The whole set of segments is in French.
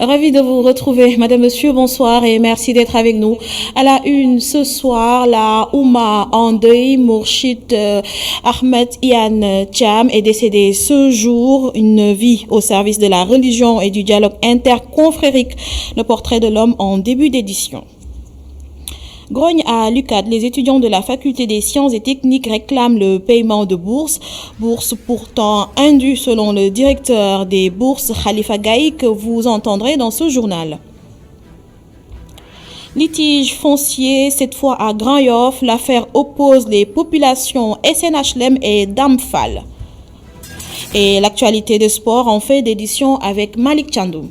Ravi de vous retrouver, Madame, Monsieur, bonsoir et merci d'être avec nous. À la une ce soir, la Oumma en deuil, Mourchid Ahmed Iyane Thiam est décédé ce jour. Une vie au service de la religion et du dialogue interconfrérique. Le portrait de l'homme en début d'édition. Grogne à l'UCAD, les étudiants de la faculté des sciences et techniques réclament le paiement de bourses. Bourses pourtant indues selon le directeur des bourses, Khalifa Gaye, que vous entendrez dans ce journal. Litige foncier, cette fois à Grand Yoff, l'affaire oppose les populations SNHLM et Damfal. Et l'actualité des sports en fait d'édition avec Malik Chandoum.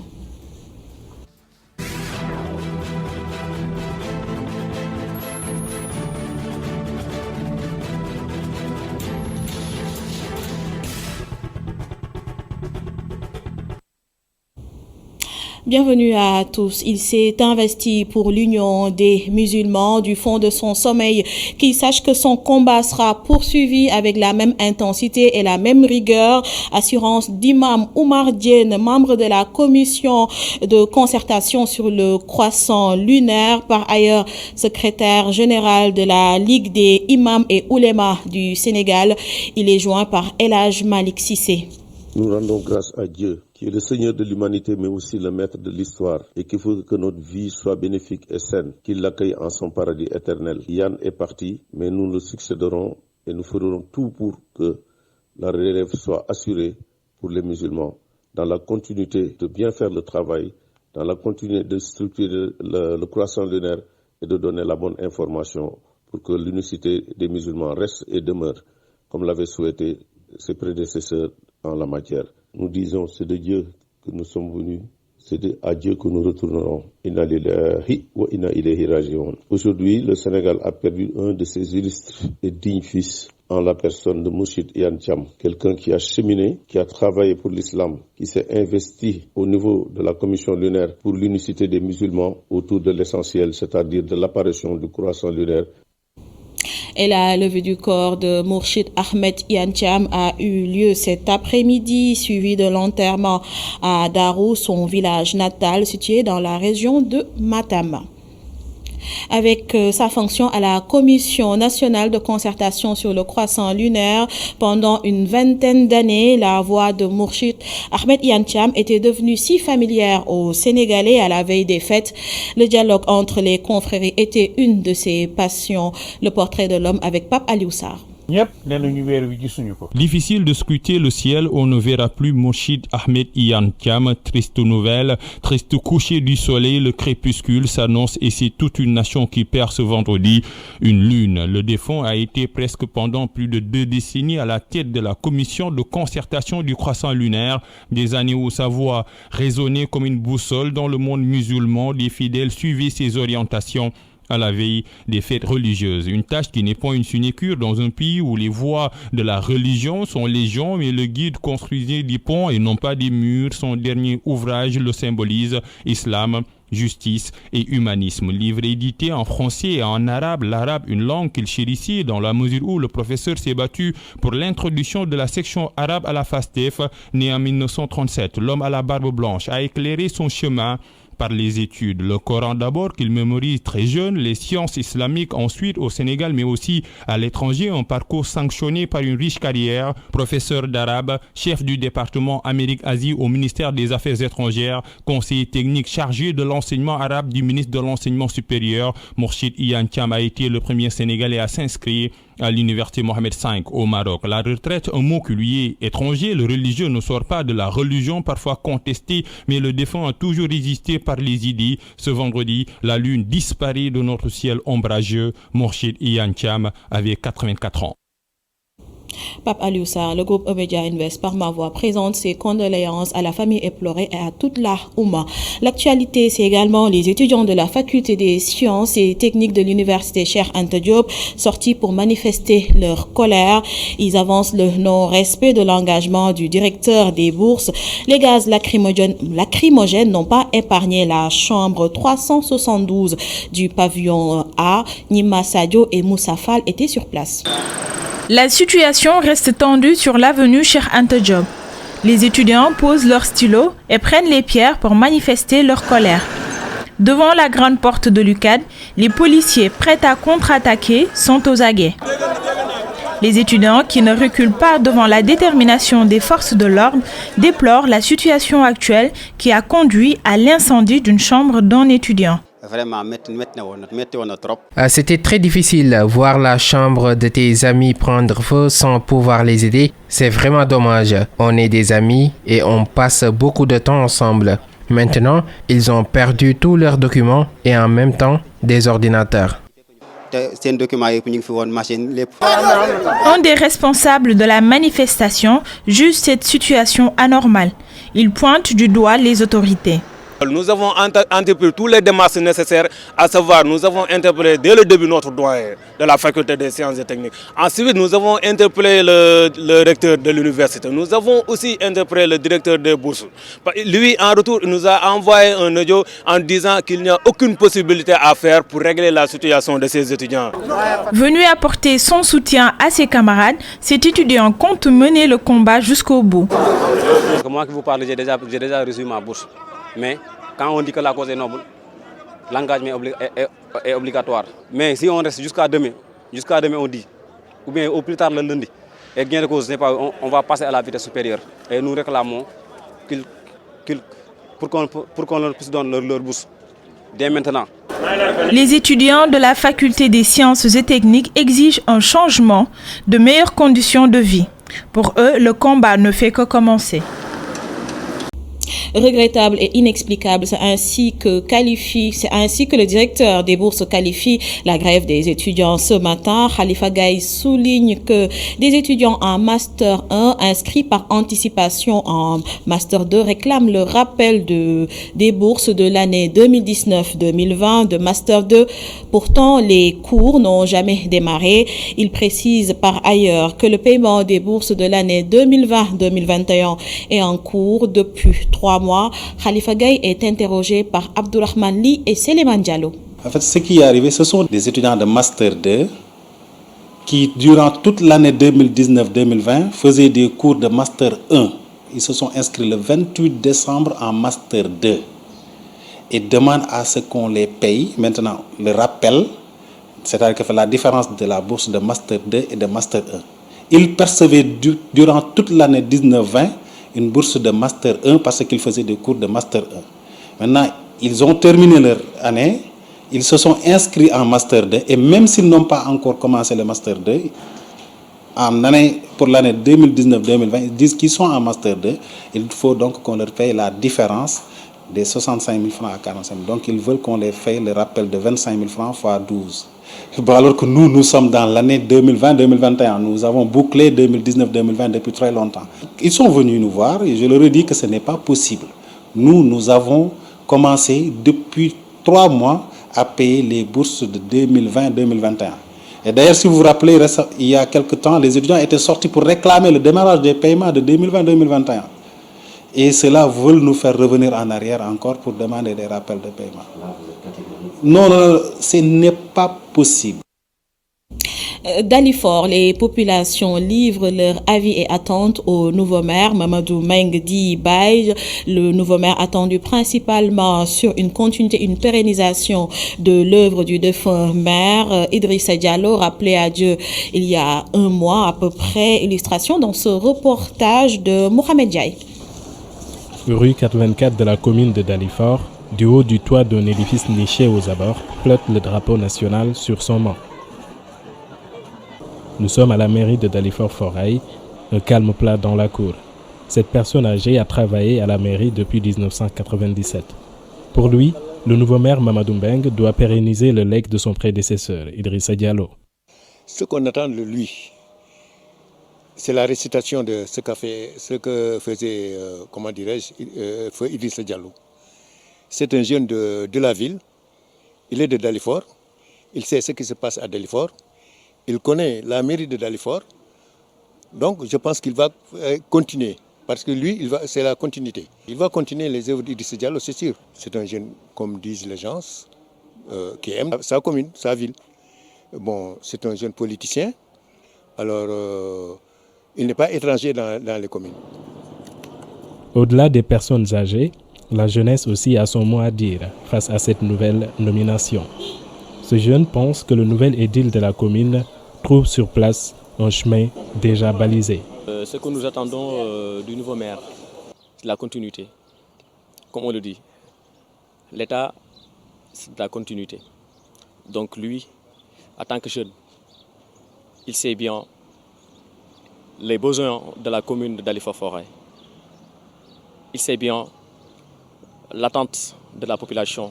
Bienvenue à tous. Il s'est investi pour l'union des musulmans du fond de son sommeil. Qu'il sache que son combat sera poursuivi avec la même intensité et la même rigueur. Assurance d'Imam Oumar Diène, membre de la commission de concertation sur le croissant lunaire, par ailleurs secrétaire général de la Ligue des imams et oulémas du Sénégal. Il est joint par El Hadj Malick Cissé. Nous rendons grâce à Dieu, qui est le Seigneur de l'humanité, mais aussi le maître de l'histoire, et qu'il faut que notre vie soit bénéfique et saine, qu'il l'accueille en son paradis éternel. Yann est parti, mais nous le succéderons et nous ferons tout pour que la relève soit assurée pour les musulmans, dans la continuité de bien faire le travail, dans la continuité de structurer le croissant lunaire et de donner la bonne information pour que l'unicité des musulmans reste et demeure, comme l'avaient souhaité ses prédécesseurs en la matière. Nous disons, c'est de Dieu que nous sommes venus, c'est à Dieu que nous retournerons. Inna lillahi wa inna ilayhi raji'un. Aujourd'hui, le Sénégal a perdu un de ses illustres et dignes fils en la personne de Mourchid Iyane Thiam, quelqu'un qui a cheminé, qui a travaillé pour l'islam, qui s'est investi au niveau de la commission lunaire pour l'unicité des musulmans autour de l'essentiel, c'est-à-dire de l'apparition du croissant lunaire. Et la levée du corps de Mourchid Ahmed Iyane Thiam a eu lieu cet après-midi, suivi de l'enterrement à Darou, son village natal situé dans la région de Matam. Avec sa fonction à la Commission nationale de concertation sur le croissant lunaire pendant une vingtaine d'années, la voix de Mourchid Ahmed Iyane Thiam était devenue si familière aux Sénégalais à la veille des fêtes. Le dialogue entre les confréries était une de ses passions. Le portrait de l'homme avec Pape Aliou Sarr. Difficile de scruter le ciel, on ne verra plus Mourchid Ahmed Iyane Thiam. Triste nouvelle, triste coucher du soleil, le crépuscule s'annonce et c'est toute une nation qui perd ce vendredi une lune. Le défunt a été presque pendant plus de 2 décennies à la tête de la commission de concertation du croissant lunaire, des années où sa voix résonnait comme une boussole dans le monde musulman, les fidèles suivaient ses orientations à la veille des fêtes religieuses. Une tâche qui n'est pas une sinécure dans un pays où les voies de la religion sont légion, mais le guide construisait des ponts et non pas des murs. Son dernier ouvrage le symbolise, Islam, justice et humanisme. Livre édité en français et en arabe, l'arabe une langue qu'il chérissait dans la mesure où le professeur s'est battu pour l'introduction de la section arabe à la FASTEF, né en 1937. L'homme à la barbe blanche a éclairé son chemin par les études. Le Coran d'abord qu'il mémorise très jeune, les sciences islamiques ensuite au Sénégal mais aussi à l'étranger, un parcours sanctionné par une riche carrière. Professeur d'arabe, chef du département Amérique-Asie au ministère des Affaires étrangères, conseiller technique chargé de l'enseignement arabe du ministre de l'Enseignement supérieur, Mourchid Iyane Thiam a été le premier Sénégalais à s'inscrire à l'université Mohamed V au Maroc. La retraite, un mot qui lui est étranger, le religieux ne sort pas de la religion parfois contestée, mais le défunt a toujours résisté par les idées. Ce vendredi, la lune disparaît de notre ciel ombrageux. Mourchid Iyane Thiam avait 84 ans. Pape Aliou Sarr, le groupe Emedia Invest par ma voix présente ses condoléances à la famille éplorée et à toute la Oumma. L'actualité, c'est également les étudiants de la faculté des sciences et techniques de l'université Cheikh Anta Diop sortis pour manifester leur colère. Ils avancent le non-respect de l'engagement du directeur des bourses. Les gaz lacrymogènes n'ont pas épargné la chambre 372 du pavillon A. Nima Sadio et Moussa Fall étaient sur place. La situation reste tendue sur l'avenue Cheikh Anta Diop. Les étudiants posent leurs stylos et prennent les pierres pour manifester leur colère. Devant la grande porte de l'UCAD, les policiers prêts à contre-attaquer sont aux aguets. Les étudiants, qui ne reculent pas devant la détermination des forces de l'ordre, déplorent la situation actuelle qui a conduit à l'incendie d'une chambre d'un étudiant. C'était très difficile, voir la chambre de tes amis prendre feu sans pouvoir les aider. C'est vraiment dommage. On est des amis et on passe beaucoup de temps ensemble. Maintenant, ils ont perdu tous leurs documents et en même temps des ordinateurs. Un des responsables de la manifestation juge cette situation anormale. Il pointe du doigt les autorités. Nous avons entrepris tous les démarches nécessaires, à savoir nous avons interpellé dès le début notre doyen de la faculté des sciences et techniques. Ensuite, nous avons interpellé le recteur de l'université. Nous avons aussi interpellé le directeur des bourses. Lui, en retour, il nous a envoyé un audio en disant qu'il n'y a aucune possibilité à faire pour régler la situation de ces étudiants. Venu apporter son soutien à ses camarades, cet étudiant compte mener le combat jusqu'au bout. Moi qui vous parle, j'ai déjà reçu ma bourse. Mais quand on dit que la cause est noble, l'engagement est obligatoire. Mais si on reste jusqu'à demain on dit, ou bien au plus tard le lundi, et gain de cause n'est pas, on va passer à la vitesse supérieure. Et nous réclamons pour qu'on leur puisse donner leur bourse dès maintenant. Les étudiants de la faculté des sciences et techniques exigent un changement, de meilleures conditions de vie. Pour eux, le combat ne fait que commencer. Regrettable et inexplicable, c'est ainsi que le directeur des bourses qualifie la grève des étudiants ce matin. Khalifa Gaye souligne que des étudiants en Master 1 inscrits par anticipation en Master 2 réclament le rappel des bourses de l'année 2019-2020 de Master 2. Pourtant, les cours n'ont jamais démarré. Il précise par ailleurs que le paiement des bourses de l'année 2020-2021 est en cours depuis 3 mois. Khalifa Gaye est interrogé par Abdourahmane Li et Seleman Diallo. En fait, ce qui est arrivé, ce sont des étudiants de Master 2 qui, durant toute l'année 2019-2020, faisaient des cours de Master 1. Ils se sont inscrits le 28 décembre en Master 2 et demandent à ce qu'on les paye. Maintenant, le rappel, c'est-à-dire que fait la différence de la bourse de Master 2 et de Master 1. Ils percevaient durant toute l'année 19-20 une bourse de Master 1 parce qu'ils faisaient des cours de Master 1. Maintenant, ils ont terminé leur année, ils se sont inscrits en Master 2 et même s'ils n'ont pas encore commencé le Master 2, pour l'année 2019-2020, ils disent qu'ils sont en Master 2, il faut donc qu'on leur paye la différence des 65 000 francs à 45 000. Donc ils veulent qu'on les paye le rappel de 25 000 francs fois 12. Bon, alors que nous sommes dans l'année 2020-2021. Nous avons bouclé 2019-2020 depuis très longtemps. Ils sont venus nous voir et je leur ai dit que ce n'est pas possible. Nous avons commencé depuis 3 mois à payer les bourses de 2020-2021. Et d'ailleurs, si vous vous rappelez, il y a quelque temps, les étudiants étaient sortis pour réclamer le démarrage des paiements de 2020-2021. Et cela veulent nous faire revenir en arrière encore pour demander des rappels de paiement. Non, ce n'est pas possible. Dalifort, les populations livrent leur avis et attentes au nouveau maire Mamadou Mengdi Baye. Le nouveau maire attendu principalement sur une continuité, une pérennisation de l'œuvre du défunt maire Idrissa Diallo, rappelé à Dieu il y a 1 mois à peu près. Illustration dans ce reportage de Mohamed Diaye. Rue 84 de la commune de Dalifort, du haut du toit d'un édifice niché aux abords, flotte le drapeau national sur son mât. Nous sommes à la mairie de Dalifort-Forail, un calme plat dans la cour. Cette personne âgée a travaillé à la mairie depuis 1997. Pour lui, le nouveau maire Mamadou Mbeng doit pérenniser le legs de son prédécesseur, Idrissa Diallo. Ce qu'on attend de lui, c'est la récitation de ce que faisait, feu Idrissa Diallo. C'est un jeune de la ville, il est de Dalifort, il sait ce qui se passe à Dalifort, il connaît la mairie de Dalifort, donc je pense qu'il va continuer, parce que lui, c'est la continuité. Il va continuer les œuvres d'Idrissa Diallo, c'est sûr. C'est un jeune, comme disent les gens, qui aime sa commune, sa ville. Bon, c'est un jeune politicien, alors il n'est pas étranger dans les communes. Au-delà des personnes âgées, la jeunesse aussi a son mot à dire face à cette nouvelle nomination. Ce jeune pense que le nouvel édile de la commune trouve sur place un chemin déjà balisé. Ce que nous attendons du nouveau maire, c'est la continuité. Comme on le dit, l'État, c'est la continuité. Donc lui, en tant que jeune, il sait bien les besoins de la commune de Dalifort-Forail. Il sait bien l'attente de la population.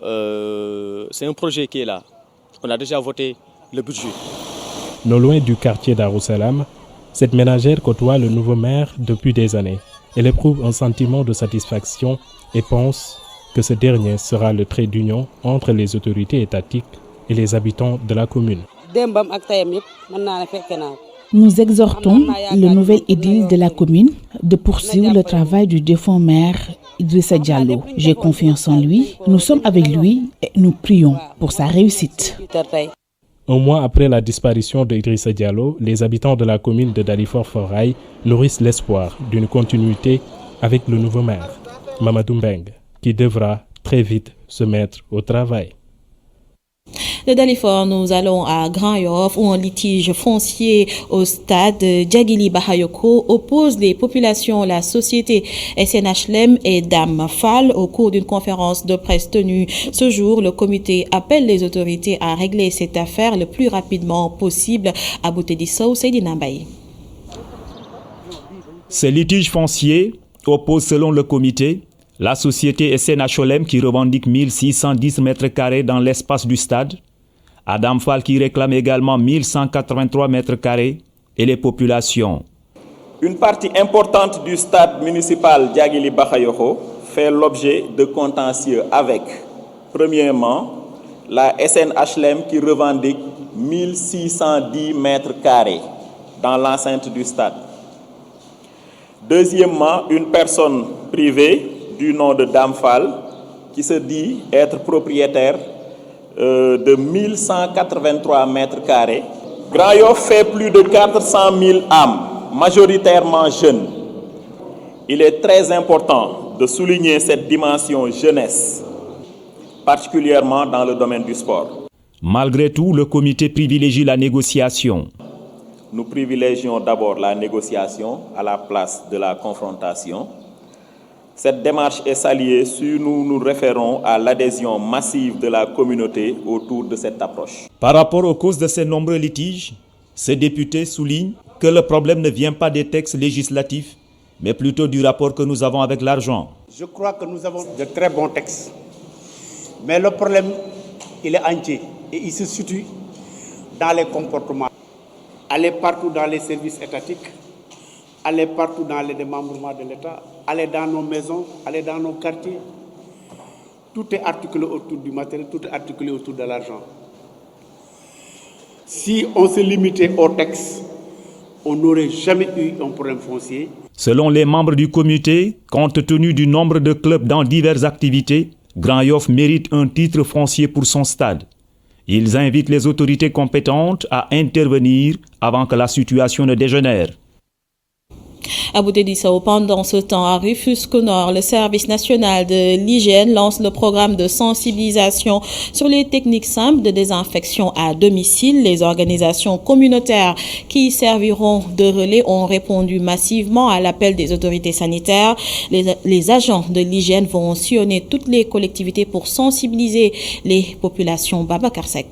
C'est un projet qui est là. On a déjà voté le budget. Non loin du quartier Darussalam, cette ménagère côtoie le nouveau maire depuis des années. Elle éprouve un sentiment de satisfaction et pense que ce dernier sera le trait d'union entre les autorités étatiques et les habitants de la commune. Nous exhortons le nouvel édile de la commune de poursuivre le travail du défunt maire Idrissa Diallo. J'ai confiance en lui, nous sommes avec lui et nous prions pour sa réussite. Un mois après la disparition d'Idrissa Diallo, les habitants de la commune de Dalifort-Forail nourrissent l'espoir d'une continuité avec le nouveau maire, Mamadou Mbengue, qui devra très vite se mettre au travail. De Dalifort, nous allons à Grand Yoff où un litige foncier au stade Djagili Bahayoko oppose les populations, la société SNHLM et Dame Fall. Au cours d'une conférence de presse tenue ce jour, le comité appelle les autorités à régler cette affaire le plus rapidement possible. À Boutedissou, Seydina Mbaye. Ces litiges fonciers opposent, selon le comité, la société SNHLM qui revendique 1610 mètres carrés dans l'espace du stade, Adam Fall qui réclame également 1183 mètres carrés et les populations. Une partie importante du stade municipal Djagili Bahayoko fait l'objet de contentieux avec, premièrement, la SNHLM qui revendique 1610 mètres carrés dans l'enceinte du stade. Deuxièmement, une personne privée du nom de Dame Fall qui se dit être propriétaire de 1183 mètres carrés. Grand Yoff fait plus de 400 000 âmes, majoritairement jeunes. Il est très important de souligner cette dimension jeunesse, particulièrement dans le domaine du sport. Malgré tout, le comité privilégie la négociation. Nous privilégions d'abord la négociation à la place de la confrontation. Cette démarche est saluée si nous nous référons à l'adhésion massive de la communauté autour de cette approche. Par rapport aux causes de ces nombreux litiges, ce député souligne que le problème ne vient pas des textes législatifs, mais plutôt du rapport que nous avons avec l'argent. Je crois que nous avons de très bons textes, mais le problème, il est entier et il se situe dans les comportements. Aller partout dans les services étatiques, aller partout dans les démembrements de l'État, aller dans nos maisons, aller dans nos quartiers. Tout est articulé autour du matériel, tout est articulé autour de l'argent. Si on se limitait au texte, on n'aurait jamais eu un problème foncier. Selon les membres du comité, compte tenu du nombre de clubs dans diverses activités, Grand Yoff mérite un titre foncier pour son stade. Ils invitent les autorités compétentes à intervenir avant que la situation ne dégénère. À Boutedissou, pendant ce temps, à Rufisque Nord, le service national de l'hygiène lance le programme de sensibilisation sur les techniques simples de désinfection à domicile. Les organisations communautaires qui serviront de relais ont répondu massivement à l'appel des autorités sanitaires. Les agents de l'hygiène vont sillonner toutes les collectivités pour sensibiliser les populations. Baba Karsek.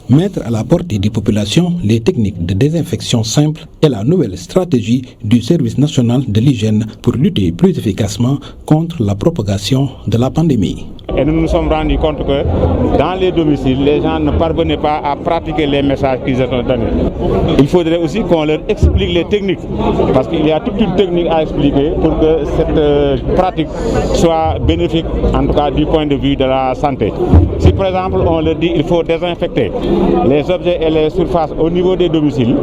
Mettre à la portée des populations les techniques de désinfection simples est la nouvelle stratégie du service national de l'hygiène pour lutter plus efficacement contre la propagation de la pandémie. Et nous nous sommes rendus compte que dans les domiciles, les gens ne parvenaient pas à pratiquer les messages qu'ils ont donnés. Il faudrait aussi qu'on leur explique les techniques, parce qu'il y a toute une technique à expliquer pour que cette pratique soit bénéfique, en tout cas du point de vue de la santé. Si par exemple on leur dit qu'il faut désinfecter les objets et les surfaces au niveau des domiciles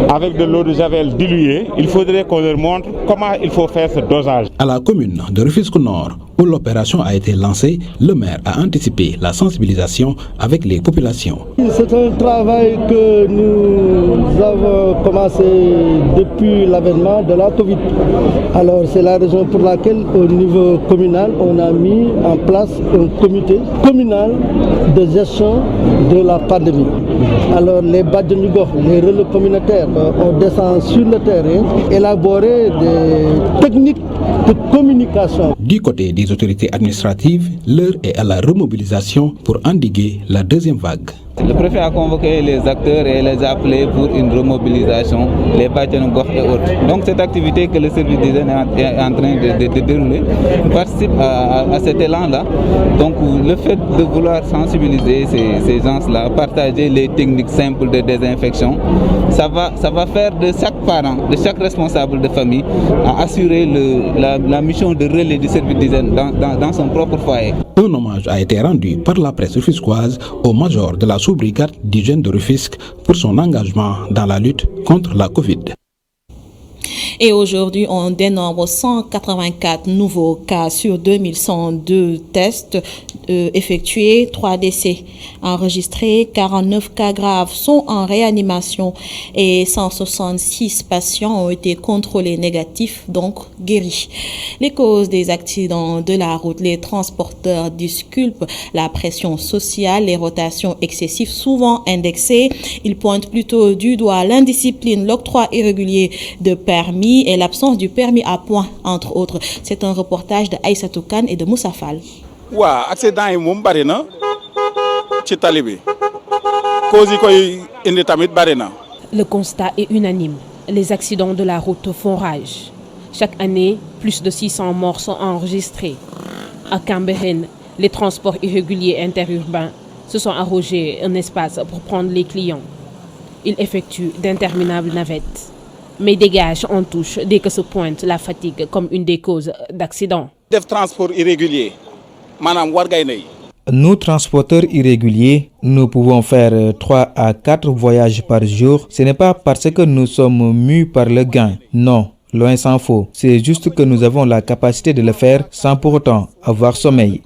avec de l'eau de javel diluée, il faudrait qu'on leur montre comment il faut faire ce dosage. À la commune de Rufisque-Nord, où l'opération a été lancée, le maire a anticipé la sensibilisation avec les populations. C'est un travail que nous avons commencé depuis l'avènement de la Covid. Alors c'est la raison pour laquelle au niveau communal, on a mis en place un comité communal de gestion de la pandémie. Alors les bajenu gox, les relais communautaires, on descend sur le terrain, élaborer des techniques de communication. Du côté des autorités administratives, l'heure est à la remobilisation pour endiguer la deuxième vague. Le préfet a convoqué les acteurs et les a appelés pour une remobilisation, les bâtiments et autres. Donc cette activité que le service d'hygiène est en train de dérouler participe à cet élan-là. Donc le fait de vouloir sensibiliser ces gens-là, partager les techniques simples de désinfection, ça va faire de chaque parent, de chaque responsable de famille, à assurer la mission de relais du service d'hygiène dans son propre foyer. Un hommage a été rendu par la presse rufisquoise au major de la sous-brigade d'hygiène de Rufisque pour son engagement dans la lutte contre la Covid. Et aujourd'hui, on dénombre 184 nouveaux cas sur 2102 tests effectués, 3 décès enregistrés, 49 cas graves sont en réanimation et 166 patients ont été contrôlés négatifs, donc guéris. Les causes des accidents de la route, les transporteurs disculpent la pression sociale, les rotations excessives souvent indexées. Ils pointent plutôt du doigt l'indiscipline, l'octroi irrégulier de permis et l'absence du permis à point, entre autres. C'est un reportage de Aïssatou Kane et de Moussa Fall. Accident yi moom bari na ci tali bi cause yi koy indi tamit bari na. Le constat est unanime. Les accidents de la route font rage. Chaque année, plus de 600 morts sont enregistrés. À Cambérène, les transports irréguliers interurbains se sont arrogés un espace pour prendre les clients. Ils effectuent d'interminables navettes, mais dégagent en touche dès que se pointe la fatigue comme une des causes d'accidents. Def transport irrégulier manam war ngay ney. Nous, transporteurs irréguliers, nous pouvons faire 3 à 4 voyages par jour. Ce n'est pas parce que nous sommes mus par le gain. Non, loin s'en faut. C'est juste que nous avons la capacité de le faire sans pour autant avoir sommeil.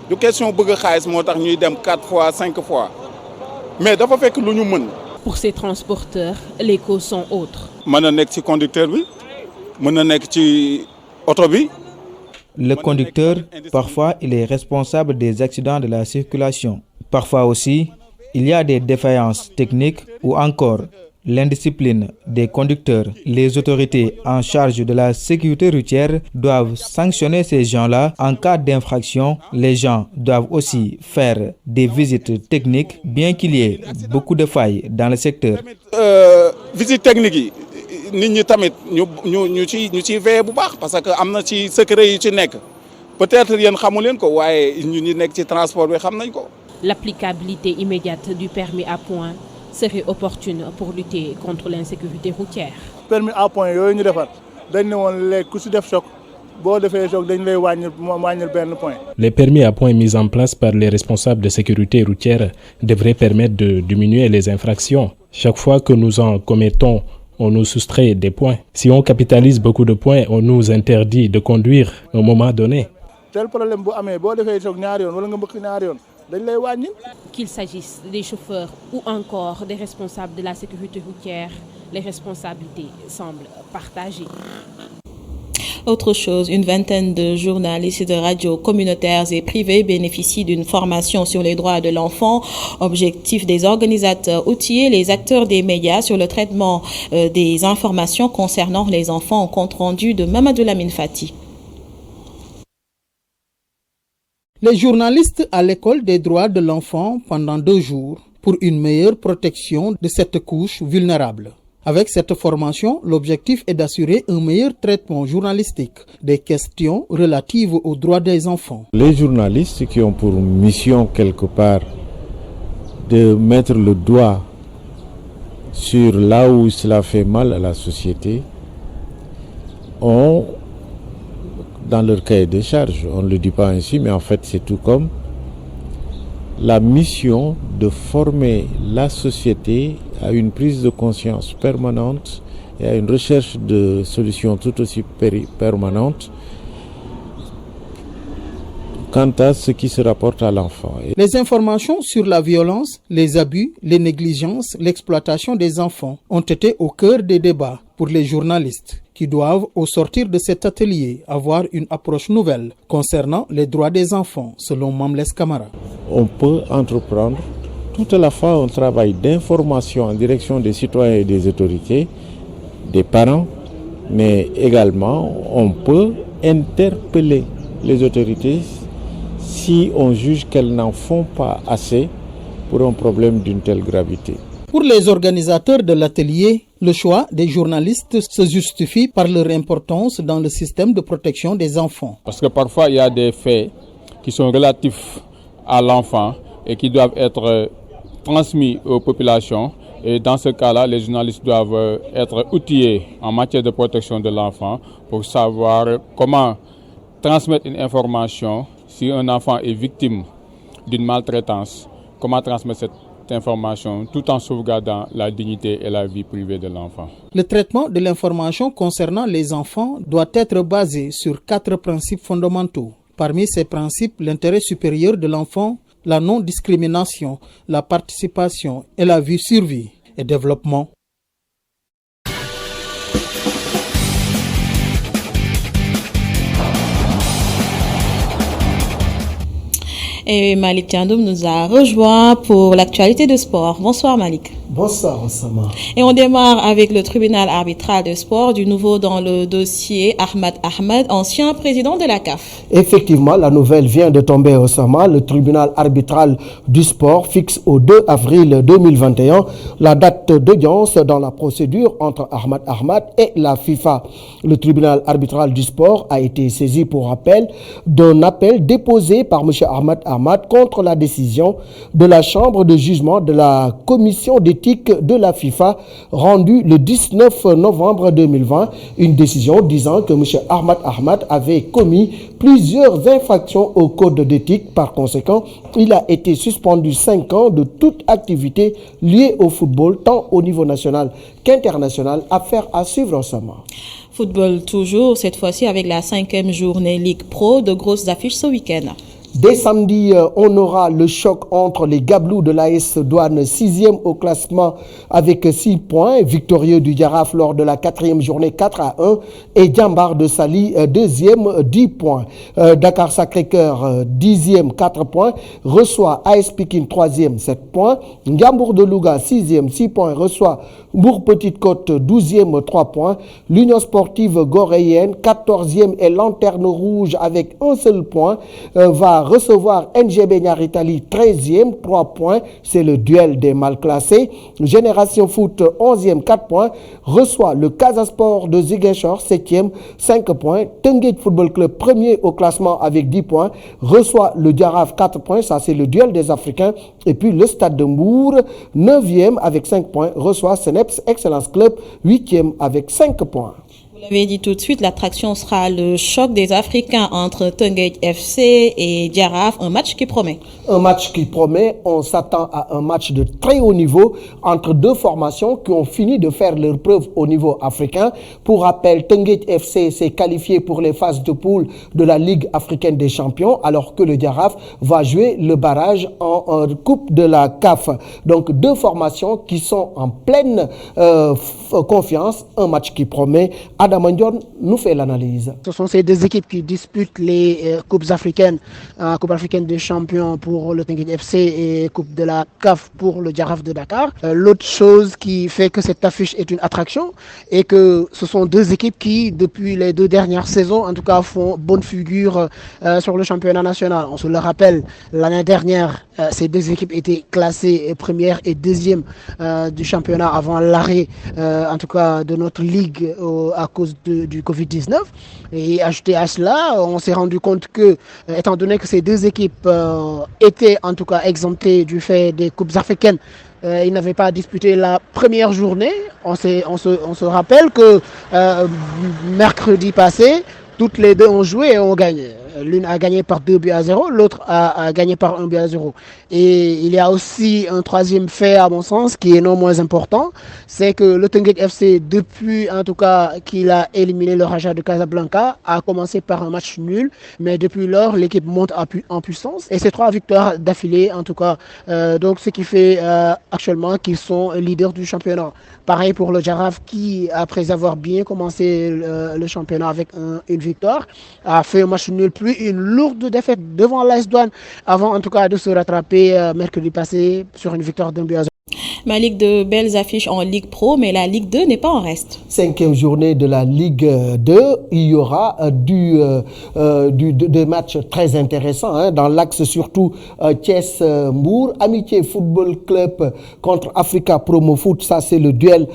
Du question bëgg xaalis motax ñuy dem 4 fois, 5 fois. Mais dafa fekk lu ñu mën. Pour ces transporteurs, les causes sont autres. Mën na nekk ci conducteur bi, mën na nekk ci auto bi. Le conducteur, parfois, il est responsable des accidents de la circulation. Parfois aussi, il y a des défaillances techniques ou encore l'indiscipline des conducteurs. Les autorités en charge de la sécurité routière doivent sanctionner ces gens-là. En cas d'infraction, les gens doivent aussi faire des visites techniques, bien qu'il y ait beaucoup de failles dans le secteur. Visite technique. Nit ñi tamit ñu ci veiller bu baax parce que amna ci secret yu ci nek peut-être yeen xamu len ko waye ñi nek ci transport bi xam nañ ko. L'applicabilité immédiate du permis à point serait opportune pour lutter contre l'insécurité routière. Permis à point yoy ñu defar dañ ne won léegi ku ci def choc bo defé choc dañ lay wañul ben point. Les permis à point mis en place par les responsables de sécurité routière devraient permettre de diminuer les infractions. Chaque fois que nous en commettons, on nous soustrait des points. Si on capitalise beaucoup de points, on nous interdit de conduire à un moment donné. Qu'il s'agisse des chauffeurs ou encore des responsables de la sécurité routière, les responsabilités semblent partagées. Autre chose, une vingtaine de journalistes de radios communautaires et privées bénéficient d'une formation sur les droits de l'enfant. Objectif des organisateurs, outiller les acteurs des médias sur le traitement des informations concernant les enfants, au compte rendu de Mamadou Lamine Fati. Les journalistes à l'école des droits de l'enfant pendant 2 jours pour une meilleure protection de cette couche vulnérable. Avec cette formation, l'objectif est d'assurer un meilleur traitement journalistique des questions relatives aux droits des enfants. Les journalistes qui ont pour mission quelque part de mettre le doigt sur là où cela fait mal à la société ont dans leur cahier de charge, on ne le dit pas ainsi, mais en fait c'est tout comme la mission de former la société à une prise de conscience permanente et à une recherche de solutions tout aussi permanentes quant à ce qui se rapporte à l'enfant. Les informations sur la violence, les abus, les négligences, l'exploitation des enfants ont été au cœur des débats pour les journalistes qui doivent, au sortir de cet atelier, avoir une approche nouvelle concernant les droits des enfants, selon Mamles Camara. On peut entreprendre tout à la fois un travail d'information en direction des citoyens et des autorités, des parents, mais également on peut interpeller les autorités si on juge qu'elles n'en font pas assez pour un problème d'une telle gravité. Pour les organisateurs de l'atelier, le choix des journalistes se justifie par leur importance dans le système de protection des enfants. Parce que parfois il y a des faits qui sont relatifs à l'enfant et qui doivent être transmis aux populations. Et dans ce cas-là, les journalistes doivent être outillés en matière de protection de l'enfant pour savoir comment transmettre une information si un enfant est victime d'une maltraitance, comment transmettre cette information tout en sauvegardant la dignité et la vie privée de l'enfant. Le traitement de l'information concernant les enfants doit être basé sur 4 principes fondamentaux. Parmi ces principes, l'intérêt supérieur de l'enfant, la non-discrimination, la participation et la vie, survie et développement. Et Malik Tiandoum nous a rejoint pour l'actualité de sport. Bonsoir Malik. Bonsoir Osama. Et on démarre avec le tribunal arbitral de sport, du nouveau dans le dossier Ahmad Ahmad, ancien président de la CAF. Effectivement, la nouvelle vient de tomber Osama. Le tribunal arbitral du sport fixe au 2 avril 2021 la date d'audience dans la procédure entre Ahmad Ahmad et la FIFA. Le tribunal arbitral du sport a été saisi pour rappel d'un appel déposé par M. Ahmad Ahmad contre la décision de la chambre de jugement de la commission d'éthique de la FIFA rendue le 19 novembre 2020, une décision disant que M. Ahmad Ahmad avait commis plusieurs infractions au code d'éthique. Par conséquent, il a été suspendu 5 ans de toute activité liée au football, tant au niveau national qu'international. Affaire à suivre ensemble. Football toujours, cette fois-ci avec la 5e journée Ligue Pro, de grosses affiches ce week-end. Dès samedi, on aura le choc entre les Gablous de l'AS Douane, 6e au classement avec 6 points, victorieux du Jaraaf lors de la 4e journée 4-1, et Djambar de Sali, 2e, 10 points. Dakar Sacré-Cœur, 10e, 4 points, reçoit AS Pikine, 3e, 7 points. Ndiambour de Louga, 6e, 6 points, reçoit Bourg Petite Côte, 12e, 3 points. L'Union Sportive Goréenne, 14e et Lanterne Rouge avec un seul point, va recevoir NGB Niaritali, 13e, 3 points. C'est le duel des mal classés. Génération Foot, 11e, 4 points, reçoit le Casasport de Ziguinchor, 7e, 5 points. Teungueth Football Club, premier au classement avec 10 points, reçoit le Jaraaf, 4 points. Ça, c'est le duel des Africains. Et puis le Stade de Mbour, 9e avec 5 points, reçoit Seneps Excellence Club, 8e avec 5 points. Vous l'avez dit tout de suite, l'attraction sera le choc des Africains entre Teungueth FC et Jaraaf, un match qui promet. Un match qui promet, on s'attend à un match de très haut niveau entre deux formations qui ont fini de faire leur preuve au niveau africain. Pour rappel, Teungueth FC s'est qualifié pour les phases de poule de la Ligue africaine des champions, alors que le Jaraaf va jouer le barrage en Coupe de la CAF. Donc deux formations qui sont en pleine confiance, un match qui promet. Adam Ndion nous fait l'analyse. Ce sont ces deux équipes qui disputent les Coupes africaines, Coupe africaine des champions pour le Teungueth FC et Coupe de la CAF pour le Jaraaf de Dakar. L'autre chose qui fait que cette affiche est une attraction est que ce sont deux équipes qui, depuis les 2 dernières saisons, en tout cas, font bonne figure sur le championnat national. On se le rappelle, l'année dernière, ces deux équipes étaient classées première et deuxième du championnat avant l'arrêt, en tout cas, de notre ligue à cause du Covid-19. Et ajouté à cela, on s'est rendu compte que, étant donné que ces deux équipes étaient en tout cas exemptées du fait des Coupes africaines, ils n'avaient pas disputé la première journée. On se rappelle que mercredi passé, toutes les deux ont joué et ont gagné. L'une a gagné par 2-0, l'autre a gagné par 1-0. Et il y a aussi un troisième fait, à mon sens, qui est non moins important, c'est que le Teungueth FC, depuis en tout cas qu'il a éliminé le Raja de Casablanca, a commencé par un match nul, mais depuis lors, l'équipe monte en puissance. Et c'est 3 victoires d'affilée, en tout cas. Donc ce qui fait actuellement qu'ils sont leaders du championnat. Pareil pour le Jaraaf qui, après avoir bien commencé le championnat avec une victoire, a fait un match nul puis une lourde défaite devant l'AS Douanes avant en tout cas de se rattraper mercredi passé sur une victoire d'1-0. Malik, de belles affiches en Ligue Pro, mais la Ligue 2 n'est pas en reste. 5e journée de la Ligue 2, il y aura des matchs très intéressants, dans l'axe surtout Thiès-Mbour, Amitié Football Club contre Africa Promo Foot, ça c'est le duel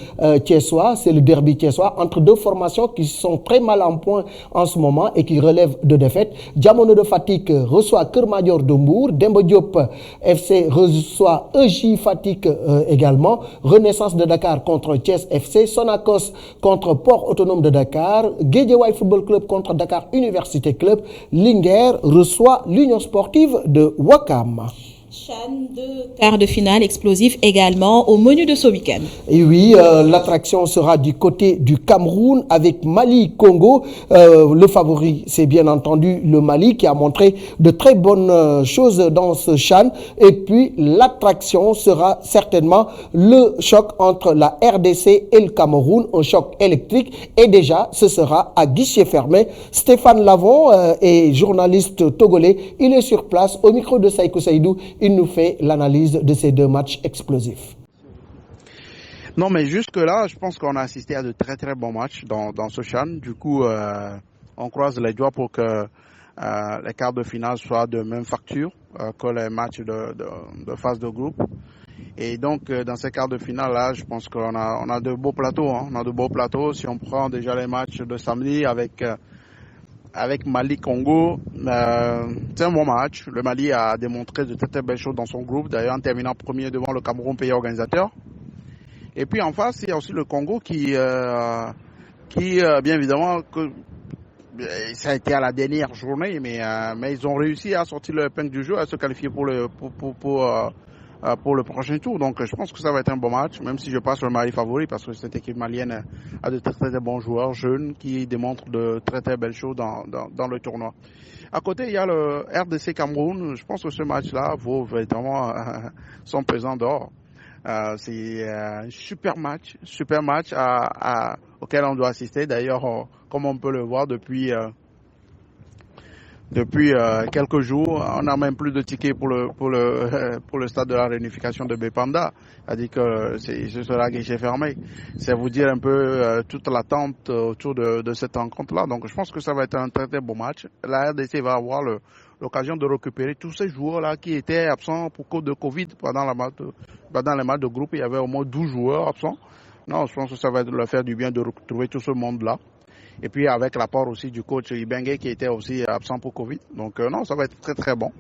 thiessois, c'est le derby thiessois, entre deux formations qui sont très mal en point en ce moment et qui relèvent de défaites. Diamono de Fatick reçoit Keur Madior de Mbour, Demba Diop FC reçoit EJ Fatick également, Renaissance de Dakar contre Thiès FC, Sonacos contre Port Autonome de Dakar, Guédiawaye Football Club contre Dakar Université Club, Linguère reçoit l'Union Sportive de Ouakam. Chan de quart de finale explosif également au menu de ce week-end. Et oui, l'attraction sera du côté du Cameroun avec Mali-Congo. Le favori, c'est bien entendu le Mali qui a montré de très bonnes choses dans ce Chan. Et puis, l'attraction sera certainement le choc entre la RDC et le Cameroun, un choc électrique. Et déjà, ce sera à guichet fermé. Stéphane Lavon est journaliste togolais. Il est sur place au micro de Saïkou Saïdou. Il nous fait l'analyse de ces deux matchs explosifs. Non, mais jusque-là, je pense qu'on a assisté à de très très bons matchs dans ce Chan. Du coup, on croise les doigts pour que les quarts de finale soient de même facture que les matchs de phase de groupe. Et donc, dans ces quarts de finale-là, je pense qu'on a de beaux plateaux. On a de beaux plateaux. Si on prend déjà les matchs de samedi avec Mali-Congo, c'est un bon match. Le Mali a démontré de très très belles choses dans son groupe, d'ailleurs en terminant premier devant le Cameroun, pays organisateur. Et puis en face, il y a aussi le Congo qui bien évidemment, ça a été à la dernière journée, mais ils ont réussi à sortir le épingle du jeu, à se qualifier pour le prochain tour. Donc je pense que ça va être un bon match, même si je passe le Mali favori, parce que cette équipe malienne a de très très bons joueurs jeunes qui démontrent de très très belles choses dans le tournoi. À côté, il y a le RDC Cameroun. Je pense que ce match-là vaut vraiment son pesant d'or. C'est un super match auquel on doit assister. D'ailleurs, comme on peut le voir depuis quelques jours, on n'a même plus de tickets pour le stade de la réunification de Bépanda. C'est-à-dire que ce sera guichet fermé. C'est vous dire un peu toute l'attente autour de cette rencontre-là. Donc je pense que ça va être un très très beau match. La RDC va avoir l'occasion de récupérer tous ces joueurs-là qui étaient absents pour cause de Covid pendant les matchs de groupe. Il y avait au moins 12 joueurs absents. Non, je pense que ça va leur faire du bien de retrouver tout ce monde-là. Et puis avec l'apport aussi du coach Ibengue qui était aussi absent pour Covid. Donc non, ça va être très très bon.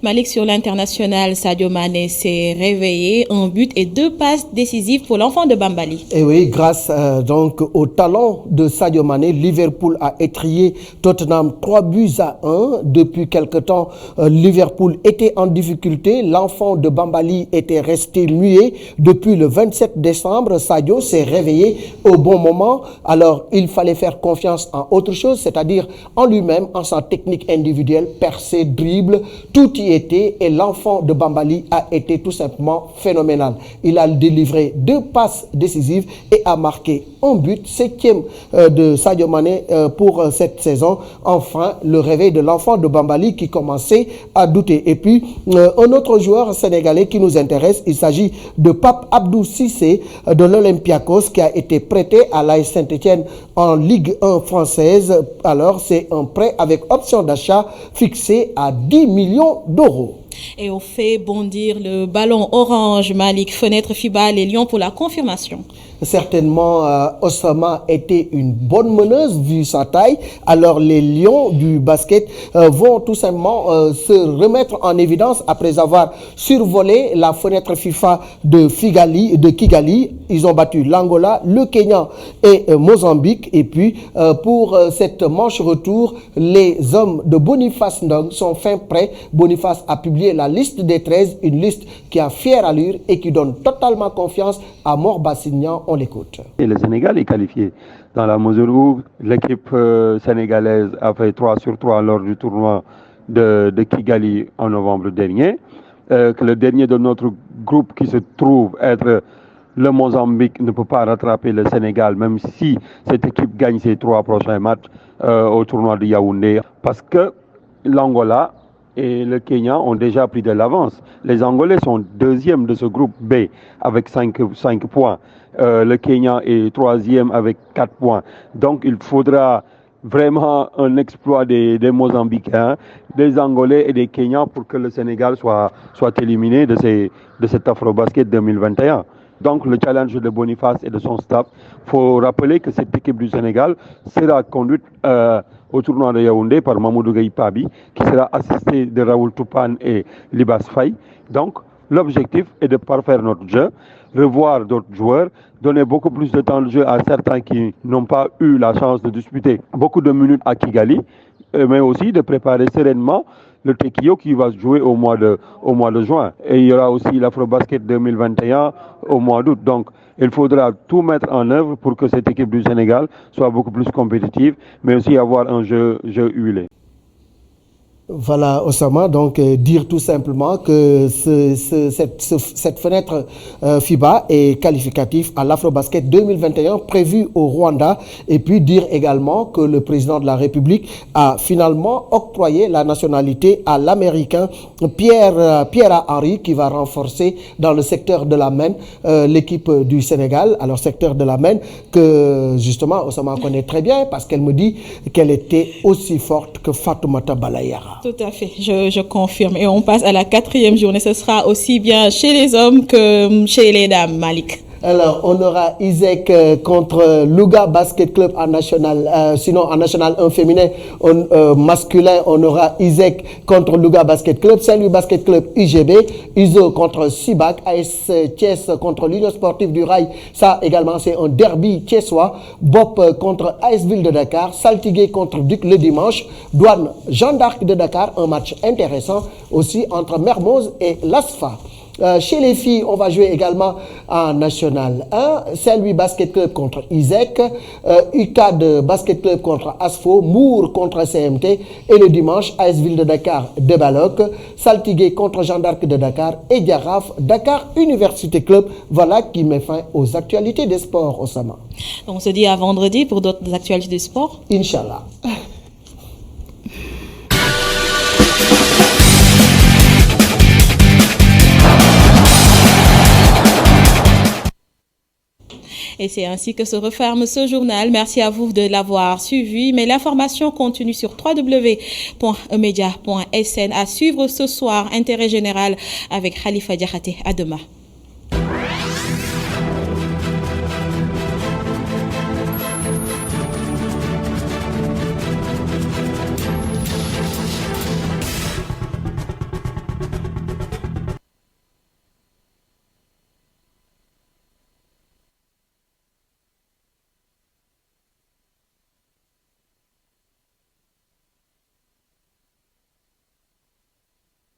Malik, sur l'international, Sadio Mané s'est réveillé, un but et 2 passes décisives pour l'enfant de Bambali. Et oui, grâce donc au talent de Sadio Mané, Liverpool a étrillé Tottenham 3-1. Depuis quelque temps, Liverpool était en difficulté. L'enfant de Bambali était resté muet. Depuis le 27 décembre, Sadio s'est réveillé au bon moment. Alors, il fallait faire confiance en autre chose, c'est-à-dire en lui-même, en sa technique individuelle, percée, dribble. Tout y était et l'enfant de Bambali a été tout simplement phénoménal. Il a délivré 2 passes décisives et a marqué un but, 7e de Sadio Mané pour cette saison. Enfin, le réveil de l'enfant de Bambali qui commençait à douter. Et puis, un autre joueur sénégalais qui nous intéresse, il s'agit de Pape Abdou Cissé de l'Olympiakos qui a été prêté à l'AS Saint-Etienne en Ligue 1 française. Alors, c'est un prêt avec option d'achat fixé à 10 millions d'euros. Et on fait bondir le ballon orange. Malik, fenêtre FIBA, les Lions pour la confirmation. Certainement, Osama était une bonne meneuse vu sa taille. Alors les Lions du basket vont tout simplement se remettre en évidence après avoir survolé la fenêtre FIFA de Kigali. Ils ont battu l'Angola, le Kenya et Mozambique. Et puis pour cette manche retour, les hommes de Boniface Ndong sont fin prêts. Boniface a publié la liste des 13, une liste qui a fière allure et qui donne totalement confiance à Mor Bassignan. On l'écoute. Et le Sénégal est qualifié dans la mesure où l'équipe sénégalaise a fait 3 sur 3 lors du tournoi de Kigali en novembre dernier. Que le dernier de notre groupe qui se trouve être le Mozambique ne peut pas rattraper le Sénégal, même si cette équipe gagne ses 3 prochains matchs au tournoi de Yaoundé. Parce que l'Angola et le Kenya ont déjà pris de l'avance. Les Angolais sont deuxièmes de ce groupe B avec 5 points. Le Kenya est troisième avec 4 points. Donc il faudra vraiment un exploit des Mozambicains, des Angolais et des Kenyans pour que le Sénégal soit éliminé de cet Afrobasket 2021. Donc le challenge de Boniface et de son staff, il faut rappeler que cette équipe du Sénégal sera conduite au tournoi de Yaoundé par Mamoudou Gaye Pabi, qui sera assisté de Raoul Toupane et Libas Faye. Donc l'objectif est de parfaire notre jeu, revoir d'autres joueurs, donner beaucoup plus de temps de jeu à certains qui n'ont pas eu la chance de disputer beaucoup de minutes à Kigali, mais aussi de préparer sereinement le Tekio qui va se jouer au mois de juin. Et il y aura aussi l'Afrobasket 2021 au mois d'août. Donc il faudra tout mettre en œuvre pour que cette équipe du Sénégal soit beaucoup plus compétitive, mais aussi avoir un jeu huilé. Voilà, Osama, donc dire tout simplement que cette fenêtre FIBA est qualificative à l'Afrobasket 2021 prévu au Rwanda, et puis dire également que le président de la République a finalement octroyé la nationalité à l'Américain Pierre Henry, qui va renforcer dans le secteur de la main l'équipe du Sénégal. Alors secteur de la main que justement Osama connaît très bien parce qu'elle me dit qu'elle était aussi forte que Fatoumata Balayara. Tout à fait, je confirme. Et on passe à la 4e journée. Ce sera aussi bien chez les hommes que chez les dames, Malik. Alors, on aura Isaac contre Louga Basket Club en national. Sinon, en national 1 féminin, masculin, on aura Isaac contre Louga Basket Club, Saint-Louis Basket Club UGB, ISO contre Sibac, AS Thiès contre l'Union Sportive du Rail. Ça également, c'est un derby thiessois. BOP contre AS Ville de Dakar, Saltigué contre Duc le dimanche, Douane Jeanne d'Arc de Dakar, un match intéressant aussi entre Mermoz et l'ASFA. Chez les filles, on va jouer également en National 1, Saint-Louis Basket Club contre Isaac, UCAD Basket Club contre ASFO, Mour contre CMT, et le dimanche, AS Ville de Dakar de Baloc, Saltigué contre Jeanne d'Arc de Dakar et Diaraf Dakar Université Club. Voilà qui met fin aux actualités des sports, Osama. On se dit à vendredi pour d'autres actualités des sports. Inch'Allah. Et c'est ainsi que se referme ce journal. Merci à vous de l'avoir suivi. Mais l'information continue sur www.emedia.sn. À suivre ce soir, Intérêt général avec Khalifa Diakhaté. À demain.